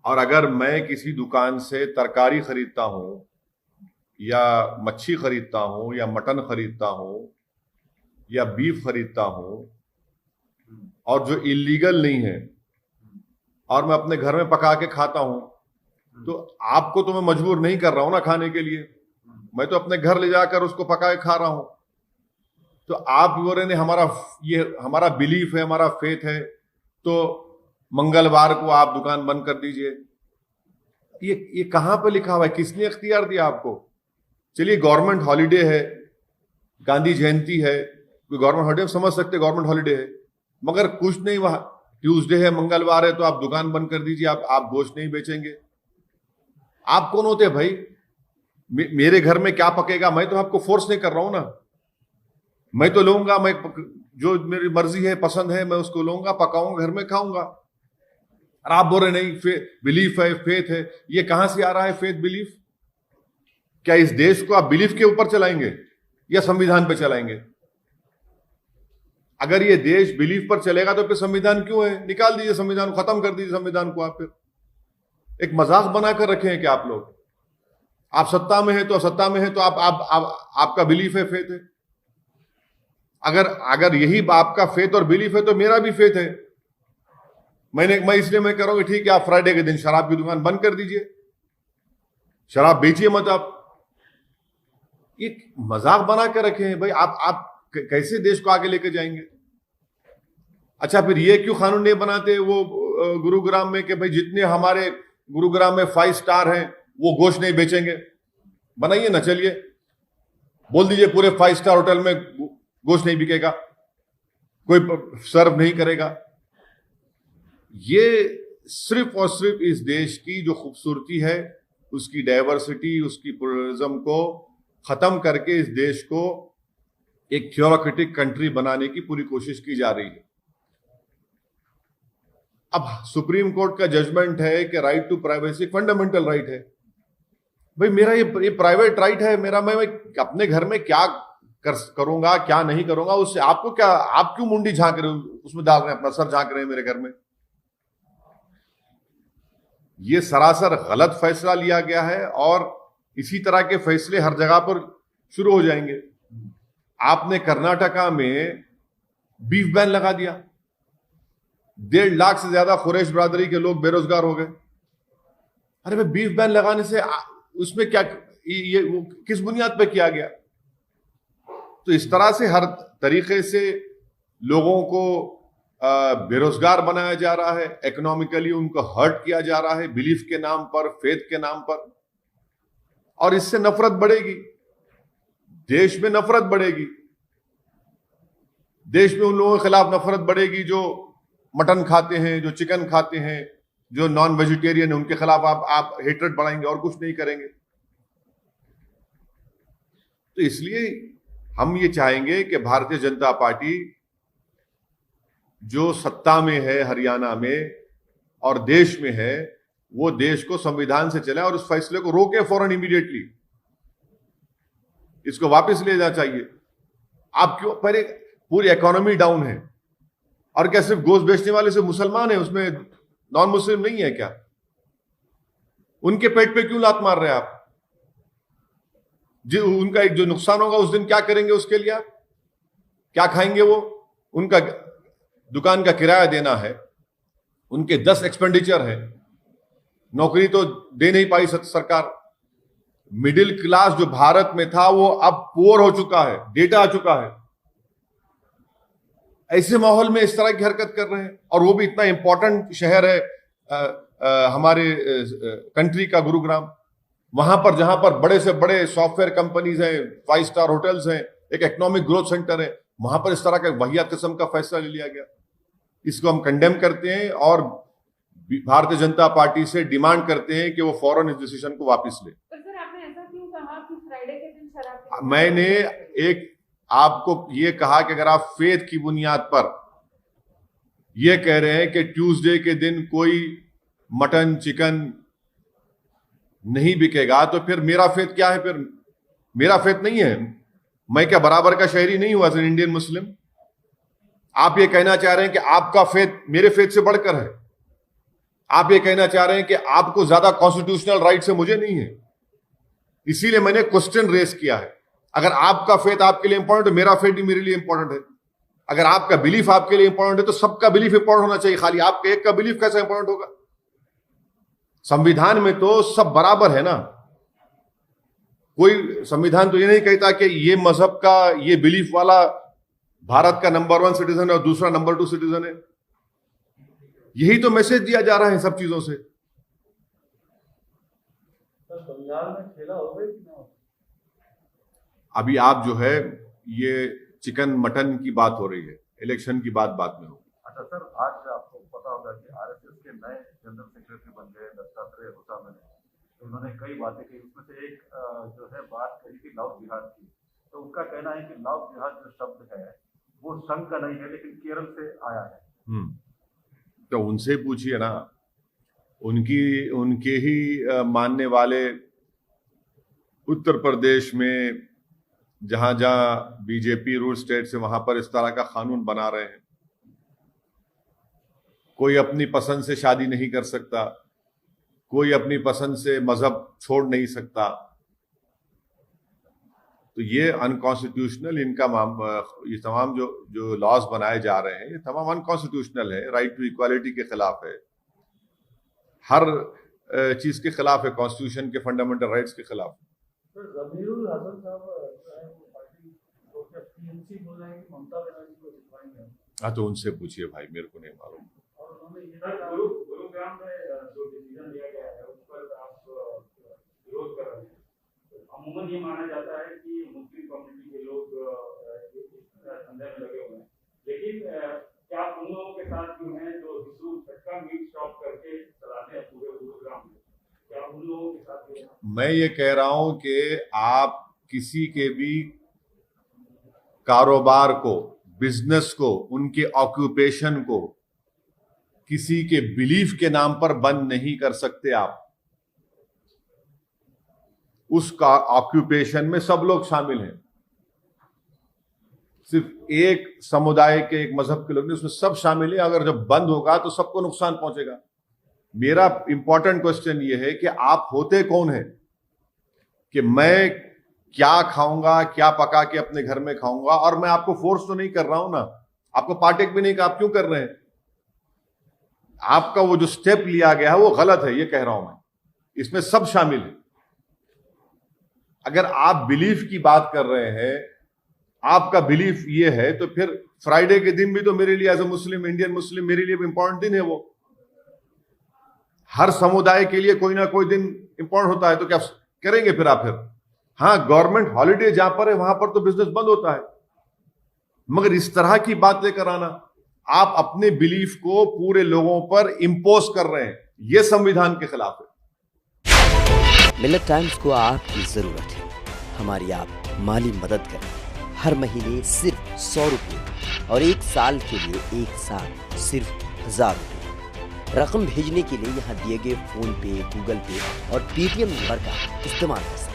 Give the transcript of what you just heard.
और अगर मैं किसी दुकान से तरकारी खरीदता हूं या मच्छी खरीदता हूं या मटन खरीदता हूं या बीफ खरीदता हूं और जो इलीगल नहीं है और मैं अपने घर में पका के खाता हूं, तो आपको तो मैं मजबूर नहीं कर रहा हूं ना खाने के लिए। मैं तो अपने घर ले जाकर उसको पका के खा रहा हूं। तो आप बोल रहे हैं ये हमारा बिलीफ है, हमारा फेथ है, तो मंगलवार को आप दुकान बंद कर दीजिए। ये कहां पे लिखा हुआ है? किसने इख्तियार दिया आपको? चलिए गवर्नमेंट हॉलीडे है, गांधी जयंती है, कोई गवर्नमेंट हॉलीडे समझ सकते, गवर्नमेंट हॉलीडे है, मगर कुछ नहीं, वहां ट्यूसडे है, मंगलवार है, तो आप दुकान बंद कर दीजिए, आप गोश्त नहीं बेचेंगे। आप कौन होते हैं भाई? मेरे घर में क्या पकेगा मैं तो आपको फोर्स नहीं कर रहा हूं ना। मैं तो लूंगा, मैं जो मेरी मर्जी है, पसंद है, मैं उसको लूंगा, पकाऊंगा, घर में खाऊंगा। और आप बोल रहे नहीं बिलीफ है, फेथ है। ये कहां से आ रहा है फेथ बिलीफ? क्या इस देश को आप बिलीफ के ऊपर चलाएंगे या संविधान पे चलाएंगे? अगर ये देश बिलीफ पर चलेगा तो फिर संविधान क्यों है? निकाल दीजिए संविधान, खत्म कर दीजिए संविधान को। आप फिर एक मजाक बनाकर रखे हैं कि आप लोग, आप सत्ता में है तो आपका बिलीफ है, फेथ है। अगर यही आपका फेथ और बिलीफ है तो मेरा भी फेथ है। मैं इसलिए मैं कह रहा हूं कि ठीक है, आप फ्राइडे के दिन शराब की दुकान बंद कर दीजिए, शराब बेचिए मत आप। एक मजाक बना के रखे हैं भाई। आप कैसे देश को आगे लेके जाएंगे? अच्छा, फिर ये क्यों कानून नहीं बनाते वो गुरुग्राम में कि भाई जितने हमारे गुरुग्राम में 5 स्टार हैं वो गोश्त नहीं बेचेंगे? बनाइए ना, चलिए बोल दीजिए पूरे 5 स्टार होटल में गोश्त नहीं बिकेगा, कोई सर्व नहीं करेगा। ये सिर्फ और सिर्फ इस देश की जो खूबसूरती है, उसकी डाइवर्सिटी, उसकी प्लुरलिज्म को खत्म करके इस देश को एक थियोक्रेटिक कंट्री बनाने की पूरी कोशिश की जा रही है। अब सुप्रीम कोर्ट का जजमेंट है कि right to privacy fundamental right है। भाई मेरा ये प्राइवेट राइट है मेरा, मैं अपने घर में क्या करूंगा क्या नहीं करूंगा उससे आपको क्या? आप क्यों मुंडी झांक रहे हो, उसमें डाल रहे हैं, अपना सर झांक रहे हैं मेरे घर में? ये सरासर गलत फैसला लिया गया है और इसी तरह के फैसले हर जगह पर शुरू हो जाएंगे। आपने कर्नाटका में बीफ बैन लगा दिया, 1.5 लाख से ज्यादा कुरैश बरादरी के लोग बेरोजगार हो गए। अरे भाई, बीफ बैन लगाने से उसमें क्या, ये वो किस बुनियाद पे किया गया? तो इस तरह से हर तरीके से लोगों को बेरोजगार बनाया जा रहा है, इकोनॉमिकली उनको हर्ट किया जा रहा है, बिलीफ के नाम पर, फेथ के नाम पर। और इससे नफरत बढ़ेगी, देश में नफरत बढ़ेगी, देश में उन लोगों के खिलाफ नफरत बढ़ेगी जो मटन खाते हैं, जो चिकन खाते हैं, जो नॉन वेजिटेरियन है, उनके खिलाफ आप हेट्रेड बढ़ाएंगे और कुछ नहीं करेंगे। तो इसलिए हम ये चाहेंगे कि भारतीय जनता पार्टी जो सत्ता में है हरियाणा में और देश में है, वो देश को संविधान से चले और उस फैसले को रोके फौरन, इमीडिएटली इसको वापस ले जाना चाहिए। आप क्यों, पहले पूरी इकोनॉमी डाउन है और क्या सिर्फ गोश्त बेचने वाले से मुसलमान है, उसमें नॉन मुस्लिम नहीं है क्या? उनके पेट पे क्यों लात मार रहे हैं आप? जो उनका एक जो नुकसान होगा उस दिन क्या करेंगे? उसके लिए क्या खाएंगे वो? उनका दुकान का किराया देना है, उनके 10 एक्सपेंडिचर है, नौकरी तो दे नहीं पाई सरकार। मिडिल क्लास जो भारत में था वो अब पुअर हो चुका है, डेटा आ चुका है। ऐसे माहौल में इस तरह की हरकत कर रहे हैं, और वो भी इतना इंपॉर्टेंट शहर है हमारे कंट्री का, गुरुग्राम, वहां पर जहां पर बड़े से बड़े सॉफ्टवेयर कंपनीज हैं, 5 स्टार होटल्स हैं, एक इकोनॉमिक ग्रोथ सेंटर है, वहां पर इस तरह का वाहियात किस्म का फैसला ले लिया गया। इसको हम कंडेम करते हैं और भारतीय जनता पार्टी से डिमांड करते हैं कि वो फौरन इस डिसीजन को वापस ले। सर, आपने ऐसा क्यों कहा कि फ्राइडे के दिन शराब? मैंने एक आपको ये कहा कि अगर आप फेथ की बुनियाद पर ये कह रहे हैं कि ट्यूसडे के दिन कोई मटन चिकन नहीं बिकेगा, तो फिर मेरा फेथ क्या है? फिर मेरा फेथ नहीं है? मैं क्या बराबर का शहरी नहीं हुआ एज एन इंडियन मुस्लिम? आप ये कहना चाह रहे हैं कि आपका फेथ मेरे फेथ से बढ़कर है? आप ये कहना चाह रहे हैं कि आपको ज्यादा कॉन्स्टिट्यूशनल राइट से मुझे नहीं है, इसीलिए मैंने क्वेश्चन रेस किया है। अगर आपका फेथ आपके लिए इंपॉर्टेंट है, मेरा फेथ भी मेरे लिए इंपॉर्टेंट है। अगर आपका बिलीफ आपके लिए इंपॉर्टेंट है तो सबका बिलीफ इंपॉर्टेंट होना चाहिए, खाली आपके एक का बिलीफ कैसे इंपॉर्टेंट होगा? संविधान में तो सब बराबर है ना। कोई संविधान तो ये नहीं कहता कि ये मजहब का, ये बिलीफ वाला भारत का नंबर 1 सिटीजन है और दूसरा नंबर 2 सिटीजन है। यही तो मैसेज दिया जा रहा है सब चीजों से। बंगाल में खेला होगा कि ना? अभी आप जो है ये चिकन मटन की बात हो रही है, इलेक्शन की बात बाद में होगी। अच्छा सर, आज आपको पता होगा कि आरएसएस के नए जनरल सेक्रेटरी बन गए दत्तात्रेय होसामने। तो उन्होंने कई बातें कही, उसमें से एक जो है बात कही थी लव जिहाद की। तो उनका कहना है कि लव जिहाद जो शब्द है वो संघ का नहीं है लेकिन केरल से आया है। तो उनसे पूछिए ना, उनके ही मानने वाले उत्तर प्रदेश में जहां जहां बीजेपी रूल स्टेट से वहां पर इस तरह का कानून बना रहे हैं। कोई अपनी पसंद से शादी नहीं कर सकता, कोई अपनी पसंद से मजहब छोड़ नहीं सकता। तो ये अनकॉन्स्टिट्यूशनल ये तमाम जो लॉज बनाए जा रहे हैं ये तमाम अनकॉन्स्टिट्यूशनल है, राइट टू इक्वालिटी के खिलाफ है, हर चीज के खिलाफ है, कॉन्स्टिट्यूशन के फंडामेंटल राइट्स के खिलाफ। जमीरुल हसन साहब पार्टी टीएमसी बोल रहे हैं कि ममता बनर्जी को जितवाएंगे। हाँ तो उनसे पूछिए भाई, मेरे को नहीं मालूम। और उन्होंने ये कहा गुरुग्राम में जो डिसीजन लिया गया है उस पर आप विरोध कर रहे हैं। अमूमन ये माना जाता है कि मुस्लिम कम्युनिटी के लोग इस संदेह में लगे हुए हैं, लेकिन क्या उन लोगों के साथ जो है जो हिंदू झटका मीट शॉप करके चलाते हैं पूरे गुरुग्राम में, क्या उन लोगों के साथ भी? मैं ये कह रहा हूं कि आप किसी के भी कारोबार को, बिजनेस को, उनके ऑक्यूपेशन को किसी के बिलीफ के नाम पर बंद नहीं कर सकते। आप उसका ऑक्यूपेशन में सब लोग शामिल हैं, सिर्फ एक समुदाय के, एक मजहब के लोग नहीं, उसमें सब शामिल है। अगर जब बंद होगा तो सबको नुकसान पहुंचेगा। मेरा इंपॉर्टेंट क्वेश्चन ये है कि आप होते कौन है कि मैं क्या खाऊंगा, क्या पका के अपने घर में खाऊंगा, और मैं आपको फोर्स तो नहीं कर रहा हूं ना, आपको पार्टेक भी नहीं कि आप क्यों कर रहे हैं। आपका वो जो स्टेप लिया गया है वो गलत है, ये कह रहा हूं मैं। इसमें सब शामिल है। अगर आप बिलीफ की बात कर रहे हैं, आपका बिलीफ ये है, तो फिर फ्राइडे के दिन भी तो मेरे लिए as a Muslim, Indian Muslim, मेरे लिए भी इंपॉर्टेंट दिन है वो। हर समुदाय के लिए कोई ना कोई दिन इंपॉर्टेंट होता है, तो क्या करेंगे फिर आप? फिर हाँ, गवर्नमेंट हॉलीडे जहां पर है वहां पर तो बिजनेस बंद होता है, मगर इस तरह की बात लेकर आना, आप अपने बिलीफ को पूरे लोगों पर इंपोज कर रहे हैं, यह संविधान के खिलाफ है। मिलत टाइम्स को आपकी जरूरत है, हमारी आप माली मदद करें। हर महीने सिर्फ 100 रुपये और 1 साल के लिए एक साथ सिर्फ 1000 रुपये। रकम भेजने के लिए यहाँ दिए गए फोन पे, गूगल पे और पेटीएम नंबर का इस्तेमाल कर सकते हैं।